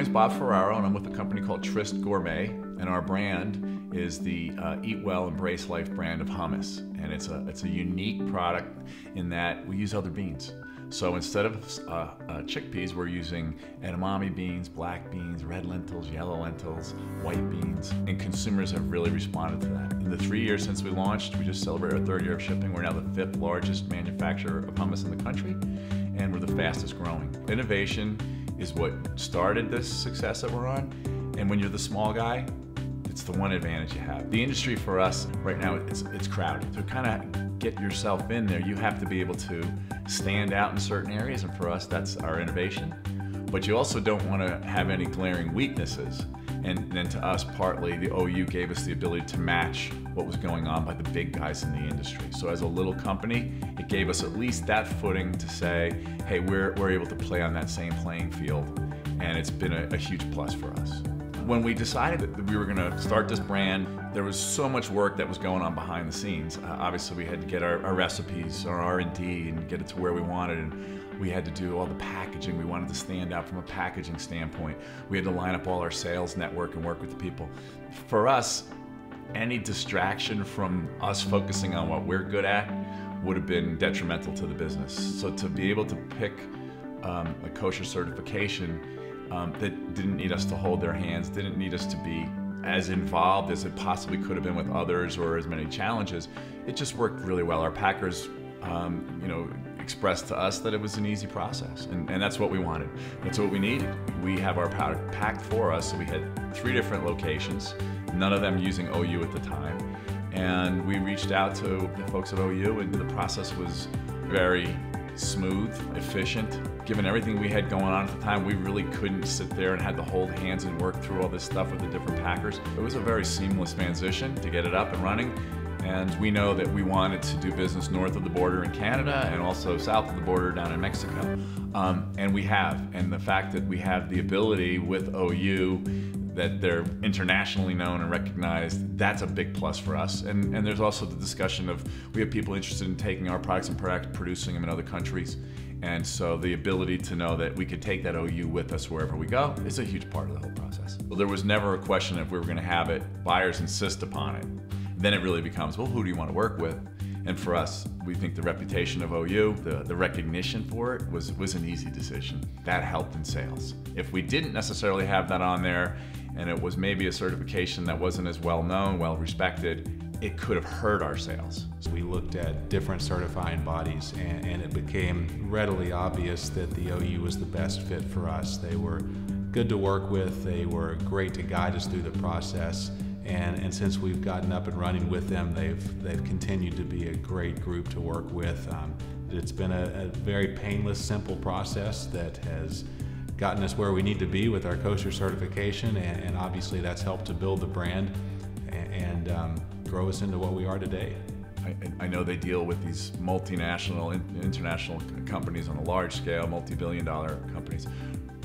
name's Bob Ferraro, and I'm with a company called Tryst Gourmet, and our brand is the Eat Well, Embrace Life brand of hummus. And it's a unique product in that we use other beans. So instead of chickpeas, we're using edamame beans, black beans, red lentils, yellow lentils, white beans, and consumers have really responded to that. In the 3 years since we launched, we just celebrated our 3rd year of shipping. We're now the 5th largest manufacturer of hummus in the country, and we're the fastest growing. Innovation is what started this success that we're on, and when you're the small guy, it's the one advantage you have. The industry for us right now, it's crowded. To kind of get yourself in there, you have to be able to stand out in certain areas, and for us, that's our innovation. But you also don't want to have any glaring weaknesses. And then to us, partly, the OU gave us the ability to match what was going on by the big guys in the industry. So as a little company, it gave us at least that footing to say, hey, we're able to play on that same playing field, and it's been a huge plus for us. When we decided that we were going to start this brand, there was so much work that was going on behind the scenes. Obviously, we had to get our recipes, our R&D, and get it to where we wanted. And we had to do all the packaging. We wanted to stand out from a packaging standpoint. We had to line up all our sales network and work with the people. For us, any distraction from us focusing on what we're good at would have been detrimental to the business. So to be able to pick a kosher certification that didn't need us to hold their hands, didn't need us to be as involved as it possibly could have been with others or as many challenges, it just worked really well. Our packers, expressed to us that it was an easy process, and that's what we wanted. That's what we needed. We have our product packed for us, so we had 3 different locations, none of them using OU at the time, and we reached out to the folks at OU, and the process was very smooth, efficient. Given everything we had going on at the time, we really couldn't sit there and had to hold hands and work through all this stuff with the different packers. It was a very seamless transition to get it up and running. And we know that we wanted to do business north of the border in Canada and also south of the border down in Mexico. And we have. And the fact that we have the ability with OU that they're internationally known and recognized, that's a big plus for us. And there's also the discussion of, we have people interested in taking our products and producing them in other countries. And so the ability to know that we could take that OU with us wherever we go is a huge part of the whole process. Well, there was never a question if we were gonna have it, buyers insist upon it. Then it really becomes, well, who do you want to work with? And for us, we think the reputation of OU, the recognition for it was an easy decision. That helped in sales. If we didn't necessarily have that on there, and it was maybe a certification that wasn't as well known, well respected, it could have hurt our sales. So we looked at different certifying bodies, and it became readily obvious that the OU was the best fit for us. They were good to work with, they were great to guide us through the process. And since we've gotten up and running with them, they've continued to be a great group to work with. It's been a very painless, simple process that has gotten us where we need to be with our kosher certification, and obviously that's helped to build the brand and grow us into what we are today. I know they deal with these multinational, international companies on a large scale, multi-billion-dollar companies.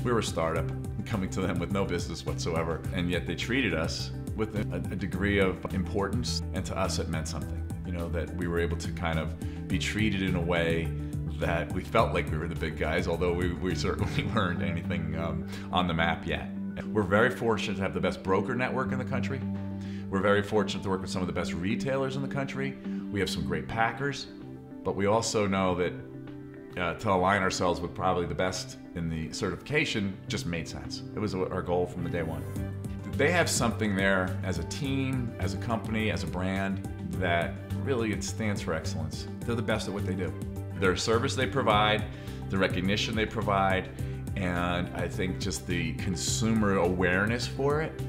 We were a startup coming to them with no business whatsoever, and yet they treated us with a degree of importance, and to us it meant something. You know, that we were able to kind of be treated in a way that we felt like we were the big guys, although we certainly weren't anything on the map yet. We're very fortunate to have the best broker network in the country. We're very fortunate to work with some of the best retailers in the country. We have some great packers, but we also know that to align ourselves with probably the best in the certification just made sense. It was our goal from the day one. They have something there as a team, as a company, as a brand, that really it stands for excellence. They're the best at what they do. Their service they provide, the recognition they provide, and I think just the consumer awareness for it,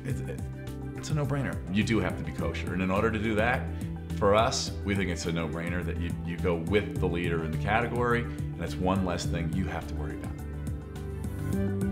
it's a no-brainer. You do have to be kosher, and in order to do that, for us, we think it's a no-brainer that you go with the leader in the category, and that's one less thing you have to worry about.